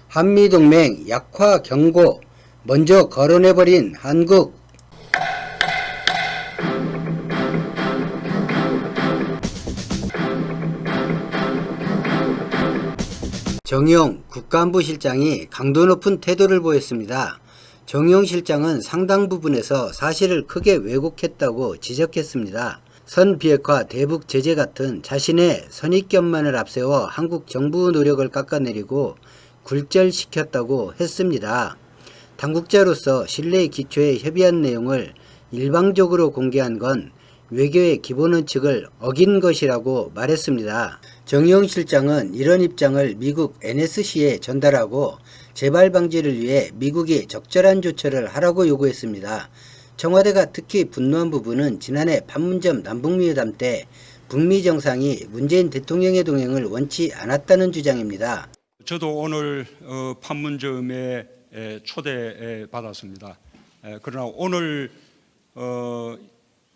한미동맹 약화 경고 먼저 거론해버린 한국. 정용 국가안보실장이 강도 높은 태도를 보였습니다. 정용 실장은 상당 부분에서 사실을 크게 왜곡했다고 지적했습니다. 선비핵화 대북 제재 같은 자신의 선입견만을 앞세워 한국 정부 노력을 깎아내리고 굴절시켰다고 했습니다. 당국자로서 신뢰의 기초에 협의한 내용을 일방적으로 공개한 건 외교의 기본 원칙을 어긴 것이라고 말했습니다. 정용 실장은 이런 입장을 미국 NSC에 전달하고 재발 방지를 위해 미국이 적절한 조처를 하라고 요구했습니다. 청와대가 특히 분노한 부분은 지난해 판문점 남북미회담 때 북미 정상이 문재인 대통령의 동행을 원치 않았다는 주장입니다. 저도 오늘 판문점에 초대받았습니다. 그러나 오늘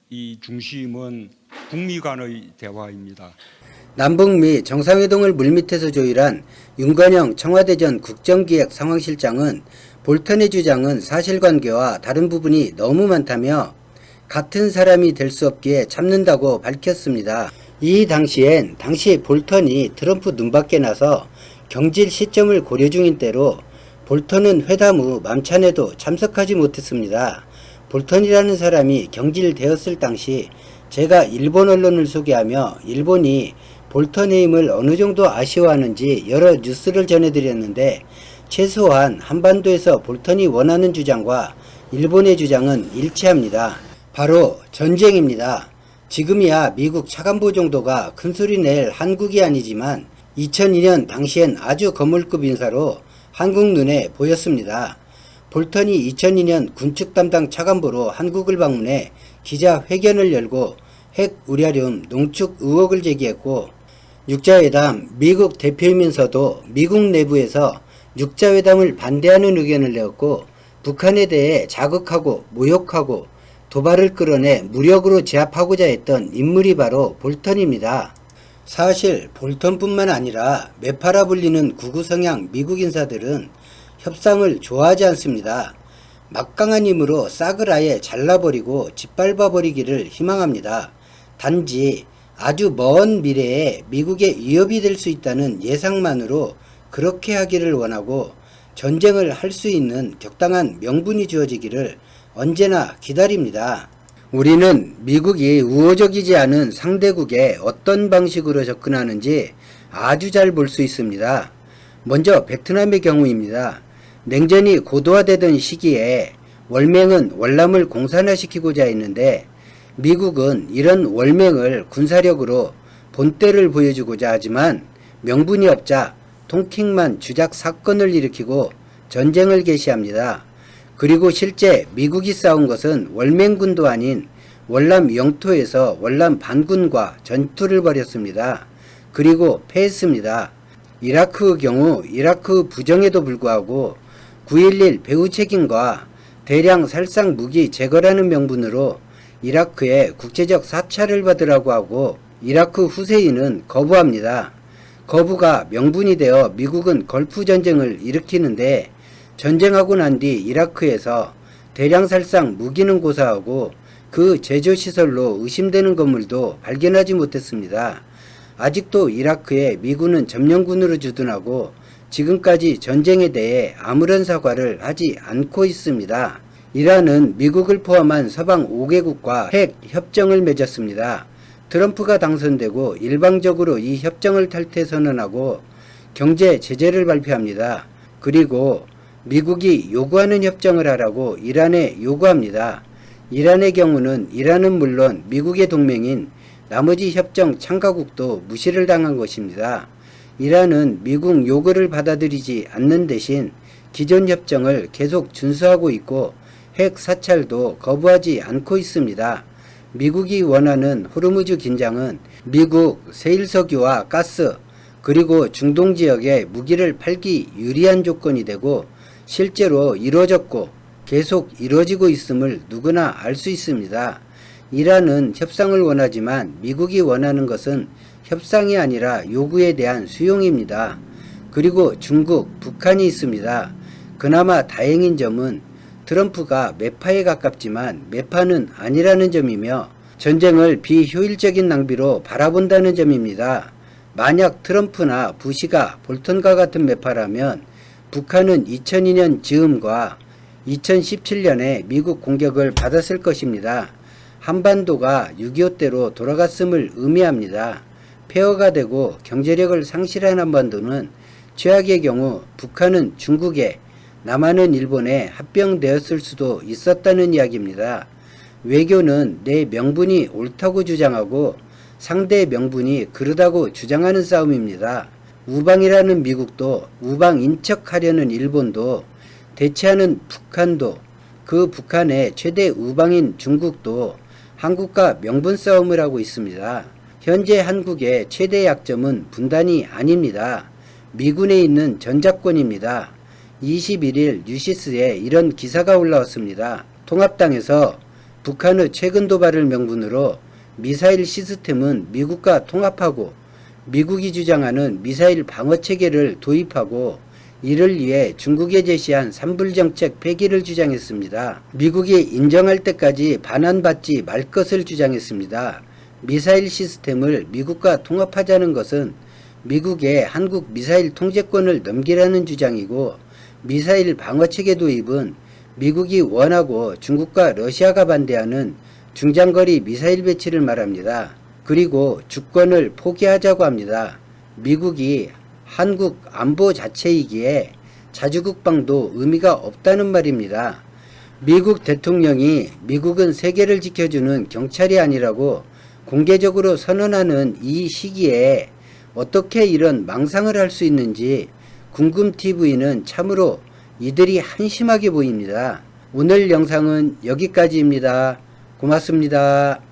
이 중심은 북미 간의 대화입니다. 남북미 정상회동을 물밑에서 조율한 윤건영 청와대 전 국정기획상황실장은 볼턴의 주장은 사실관계와 다른 부분이 너무 많다며 같은 사람이 될 수 없기에 참는다고 밝혔습니다. 이 당시엔 당시 볼턴이 트럼프 눈밖에 나서 경질 시점을 고려 중인 때로 볼턴은 회담 후 만찬에도 참석하지 못했습니다. 볼턴이라는 사람이 경질되었을 당시 제가 일본 언론을 소개하며 일본이 볼턴 해임을 어느 정도 아쉬워하는지 여러 뉴스를 전해드렸는데 최소한 한반도에서 볼턴이 원하는 주장과 일본의 주장은 일치합니다. 바로 전쟁입니다. 지금이야 미국 차관보 정도가 큰소리 낼 한국이 아니지만 2002년 당시엔 아주 거물급 인사로 한국 눈에 보였습니다. 볼턴이 2002년 군축 담당 차관보로 한국을 방문해 기자회견을 열고 핵 우라륨 농축 의혹을 제기했고 육자회담 미국 대표이면서도 미국 내부에서 육자회담을 반대하는 의견을 내었고 북한에 대해 자극하고 모욕하고 도발을 끌어내 무력으로 제압하고자 했던 인물이 바로 볼턴입니다. 사실 볼턴뿐만 아니라 매파라 불리는 구구 성향 미국 인사들은 협상을 좋아하지 않습니다. 막강한 힘으로 싹을 아예 잘라버리고 짓밟아버리기를 희망합니다. 단지 아주 먼 미래에 미국의 위협이 될 수 있다는 예상만으로 그렇게 하기를 원하고 전쟁을 할 수 있는 적당한 명분이 주어지기를 언제나 기다립니다. 우리는 미국이 우호적이지 않은 상대국에 어떤 방식으로 접근하는지 아주 잘 볼 수 있습니다. 먼저 베트남의 경우입니다. 냉전이 고도화되던 시기에 월맹은 월남을 공산화시키고자 했는데 미국은 이런 월맹을 군사력으로 본때를 보여주고자 하지만 명분이 없자 통킹만 주작 사건을 일으키고 전쟁을 개시합니다. 그리고 실제 미국이 싸운 것은 월맹군도 아닌 월남 영토에서 월남 반군과 전투를 벌였습니다. 그리고 패했습니다. 이라크의 경우 이라크 부정에도 불구하고 9.11 배후 책임과 대량 살상 무기 제거라는 명분으로 이라크에 국제적 사찰을 받으라고 하고 이라크 후세인은 거부합니다. 거부가 명분이 되어 미국은 걸프 전쟁을 일으키는데 전쟁하고 난 뒤 이라크에서 대량 살상 무기는 고사하고 그 제조시설로 의심되는 건물도 발견하지 못했습니다. 아직도 이라크에 미군은 점령군으로 주둔하고 지금까지 전쟁에 대해 아무런 사과를 하지 않고 있습니다. 이란은 미국을 포함한 서방 5개국과 핵 협정을 맺었습니다. 트럼프가 당선되고 일방적으로 이 협정을 탈퇴 선언하고 경제 제재를 발표합니다. 그리고 미국이 요구하는 협정을 하라고 이란에 요구합니다. 이란의 경우는 이란은 물론 미국의 동맹인 나머지 협정 참가국도 무시를 당한 것입니다. 이란은 미국 요구를 받아들이지 않는 대신 기존 협정을 계속 준수하고 있고 핵 사찰도 거부하지 않고 있습니다. 미국이 원하는 호르무즈 긴장은 미국 세일석유와 가스 그리고 중동 지역에 무기를 팔기 유리한 조건이 되고 실제로 이루어졌고 계속 이루어지고 있음을 누구나 알 수 있습니다. 이란은 협상을 원하지만 미국이 원하는 것은 협상이 아니라 요구에 대한 수용입니다. 그리고 중국, 북한이 있습니다. 그나마 다행인 점은 트럼프가 매파에 가깝지만 매파는 아니라는 점이며 전쟁을 비효율적인 낭비로 바라본다는 점입니다. 만약 트럼프나 부시가 볼턴과 같은 매파라면 북한은 2002년 즈음과 2017년에 미국 공격을 받았을 것입니다. 한반도가 6.25 때로 돌아갔음을 의미합니다. 폐허가 되고 경제력을 상실한 한반도는 최악의 경우 북한은 중국에, 남한은 일본에 합병되었을 수도 있었다는 이야기입니다. 외교는 내 명분이 옳다고 주장하고 상대 명분이 그르다고 주장하는 싸움입니다. 우방이라는 미국도, 우방인 척하려는 일본도, 대치하는 북한도, 그 북한의 최대 우방인 중국도 한국과 명분 싸움을 하고 있습니다. 현재 한국의 최대 약점은 분단이 아닙니다. 미군에 있는 전작권입니다. 21일 뉴시스에 이런 기사가 올라왔습니다. 통합당에서 북한의 최근 도발을 명분으로 미사일 시스템은 미국과 통합하고 미국이 주장하는 미사일 방어체계를 도입하고 이를 위해 중국에 제시한 삼불정책 폐기를 주장했습니다. 미국이 인정할 때까지 반환받지 말 것을 주장했습니다. 미사일 시스템을 미국과 통합하자는 것은 미국에 한국 미사일 통제권을 넘기라는 주장이고 미사일 방어체계 도입은 미국이 원하고 중국과 러시아가 반대하는 중장거리 미사일 배치를 말합니다. 그리고 주권을 포기하자고 합니다. 미국이 한국 안보 자체이기에 자주국방도 의미가 없다는 말입니다. 미국 대통령이 미국은 세계를 지켜주는 경찰이 아니라고 공개적으로 선언하는 이 시기에 어떻게 이런 망상을 할 수 있는지 궁금TV는 참으로 이들이 한심하게 보입니다. 오늘 영상은 여기까지입니다. 고맙습니다.